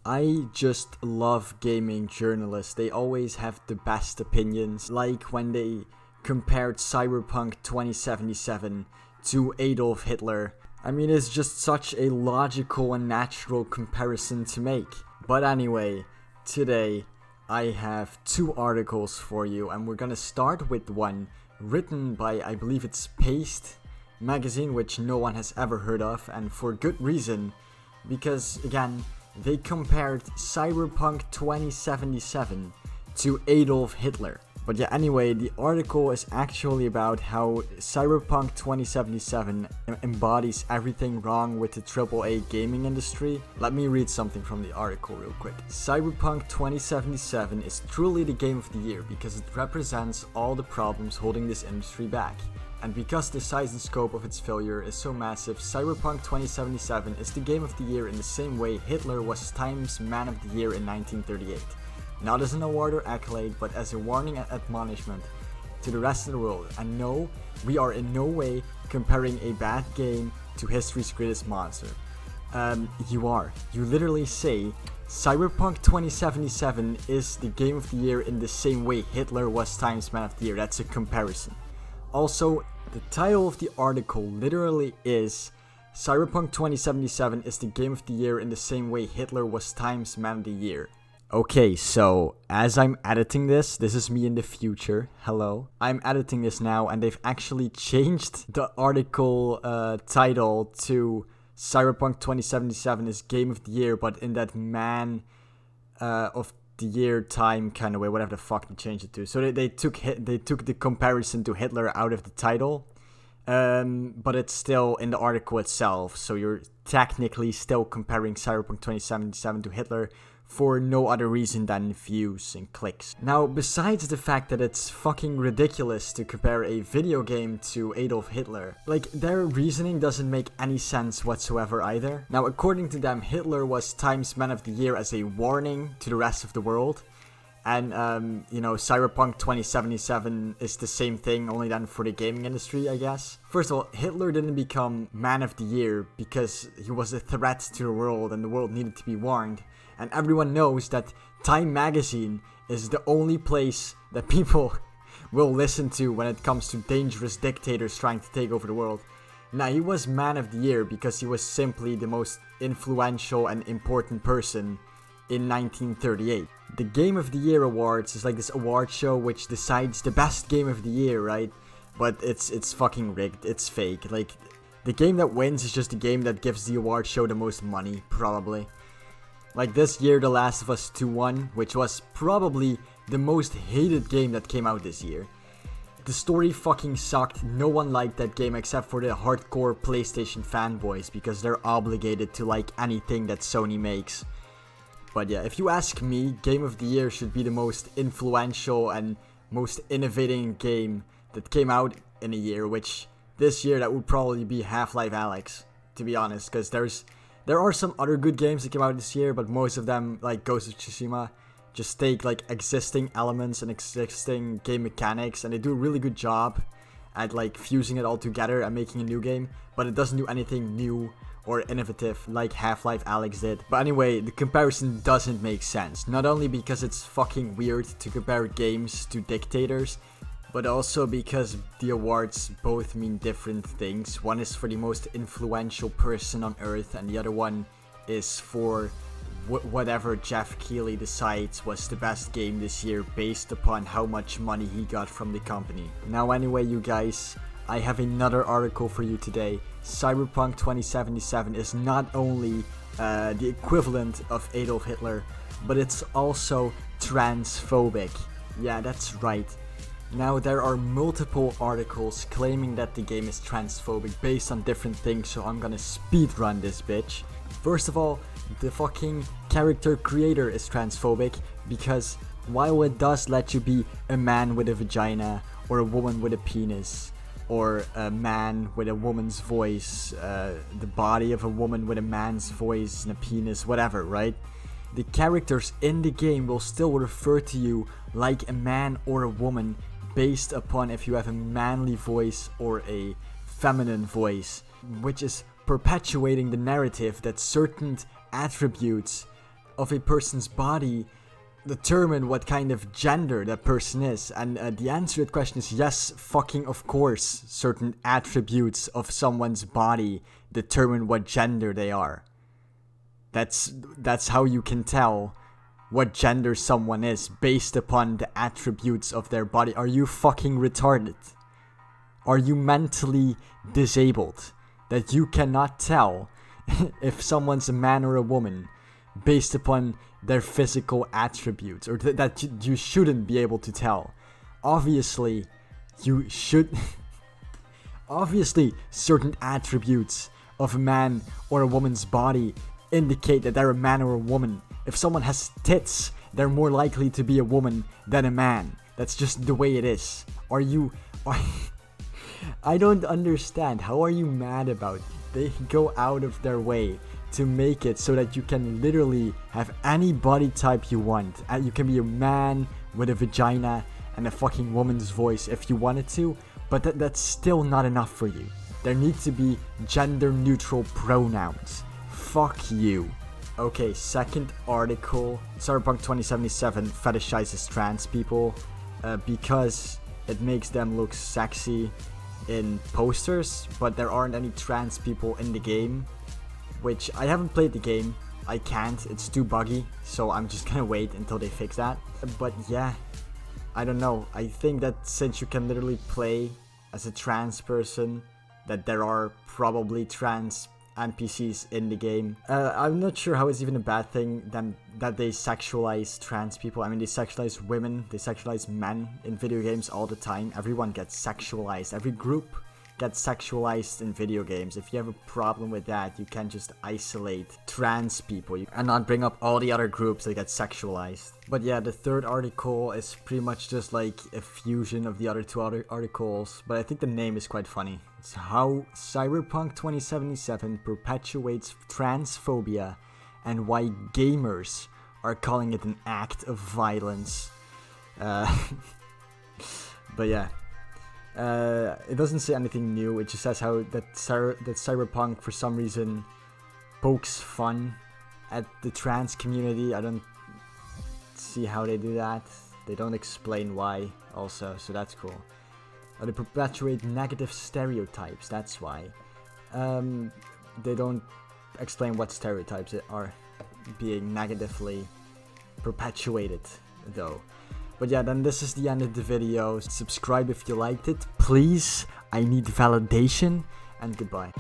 I just love gaming journalists. They always have the best opinions, like when they compared Cyberpunk 2077 to Adolf Hitler. I mean, it's just such a logical and natural comparison to make. But anyway, today I have two articles for you, and we're gonna start with one written by, I believe it's Paste magazine, which no one has ever heard of, and for good reason, because again, they compared Cyberpunk 2077 to Adolf Hitler. But yeah, anyway, the article is actually about how Cyberpunk 2077 embodies everything wrong with the AAA gaming industry. Let me read something from the article real quick. Cyberpunk 2077 is truly the game of the year because it represents all the problems holding this industry back. And because the size and scope of its failure is so massive, Cyberpunk 2077 is the game of the year in the same way Hitler was Time's Man of the Year in 1938. Not as an award or accolade, but as a warning and admonishment to the rest of the world. And no, we are in no way comparing a bad game to history's greatest monster. You are. You literally say Cyberpunk 2077 is the game of the year in the same way Hitler was Time's Man of the Year. That's a comparison. Also, the title of the article literally is Cyberpunk 2077 is the game of the year in the same way Hitler was Time's Man of the Year. Okay, so as I'm editing this is me in the future. Hello. I'm editing this now, and they've actually changed the article title to Cyberpunk 2077 is game of the year, but in that man of the year time kind of way, whatever the fuck they changed it to. So they took the comparison to Hitler out of the title, but it's still in the article itself. So you're technically still comparing Cyberpunk 2077 to Hitler for no other reason than views and clicks. Now, besides the fact that it's fucking ridiculous to compare a video game to Adolf Hitler, like, their reasoning doesn't make any sense whatsoever either. Now, according to them, Hitler was Time's Man of the Year as a warning to the rest of the world. And, Cyberpunk 2077 is the same thing, only then for the gaming industry, I guess. First of all, Hitler didn't become Man of the Year because he was a threat to the world and the world needed to be warned. And everyone knows that Time magazine is the only place that people will listen to when it comes to dangerous dictators trying to take over the world. Now, he was Man of the Year because he was simply the most influential and important person in 1938. The Game of the Year Awards is like this award show which decides the best game of the year, right? But it's fucking rigged. It's fake. Like, the game that wins is just the game that gives the award show the most money, probably. Like this year, The Last of Us 2 won, which was probably the most hated game that came out this year. The story fucking sucked. No one liked that game except for the hardcore PlayStation fanboys because they're obligated to like anything that Sony makes. But yeah, if you ask me, Game of the Year should be the most influential and most innovating game that came out in a year, which this year that would probably be Half-Life Alyx, to be honest, because there are some other good games that came out this year, but most of them, like Ghost of Tsushima, just take like existing elements and existing game mechanics, and they do a really good job at like fusing it all together and making a new game, but it doesn't do anything new or innovative like Half-Life Alyx did. But anyway, the comparison doesn't make sense, not only because it's fucking weird to compare games to dictators, but also because the awards both mean different things. One is for the most influential person on Earth, and the other one is for whatever Jeff Keighley decides was the best game this year based upon how much money he got from the company. Now anyway, you guys, I have another article for you today. Cyberpunk 2077 is not only the equivalent of Adolf Hitler, but it's also transphobic. Yeah, that's right. Now, there are multiple articles claiming that the game is transphobic based on different things, so I'm gonna speedrun this bitch. First of all, the fucking character creator is transphobic because while it does let you be a man with a vagina, or a woman with a penis, or a man with a woman's voice, the body of a woman with a man's voice and a penis, whatever, right? The characters in the game will still refer to you like a man or a woman based upon if you have a manly voice or a feminine voice, which is perpetuating the narrative that certain attributes of a person's body determine what kind of gender that person is? And the answer to that question is yes, fucking of course. Certain attributes of someone's body determine what gender they are. That's how you can tell what gender someone is, based upon the attributes of their body. Are you fucking retarded? Are you mentally disabled that you cannot tell if someone's a man or a woman based upon their physical attributes, or that you shouldn't be able to tell? Obviously, you should. Obviously, certain attributes of a man or a woman's body indicate that they're a man or a woman. If someone has tits, they're more likely to be a woman than a man. That's just the way it is. I don't understand. How are you mad about it? They go out of their way to make it so that you can literally have any body type you want. You can be a man with a vagina and a fucking woman's voice if you wanted to, but that's still not enough for you. There need to be gender neutral pronouns. Fuck you. Okay, second article. Cyberpunk 2077 fetishizes trans people because it makes them look sexy in posters, but there aren't any trans people in the game, which I haven't played the game. I can't, it's too buggy, so I'm just gonna wait until they fix that. But yeah, I don't know. I think that since you can literally play as a trans person, that there are probably trans NPCs in the game. I'm not sure how it's even a bad thing then that they sexualize trans people. I mean, they sexualize women, they sexualize men in video games all the time. Everyone gets sexualized. Every group gets sexualized in video games. If you have a problem with that, you can just isolate trans people and not bring up all the other groups that get sexualized. But yeah, the third article is pretty much just like a fusion of the other two articles, but I think the name is quite funny. It's how Cyberpunk 2077 perpetuates transphobia and why gamers are calling it an act of violence. But yeah. It doesn't say anything new. It just says how that Cyberpunk for some reason pokes fun at the trans community. I don't see how they do that. They don't explain why also, so that's cool. They perpetuate negative stereotypes, that's why. They don't explain what stereotypes are being negatively perpetuated though. But yeah, then this is the end of the video. Subscribe if you liked it, please. I need validation, and goodbye.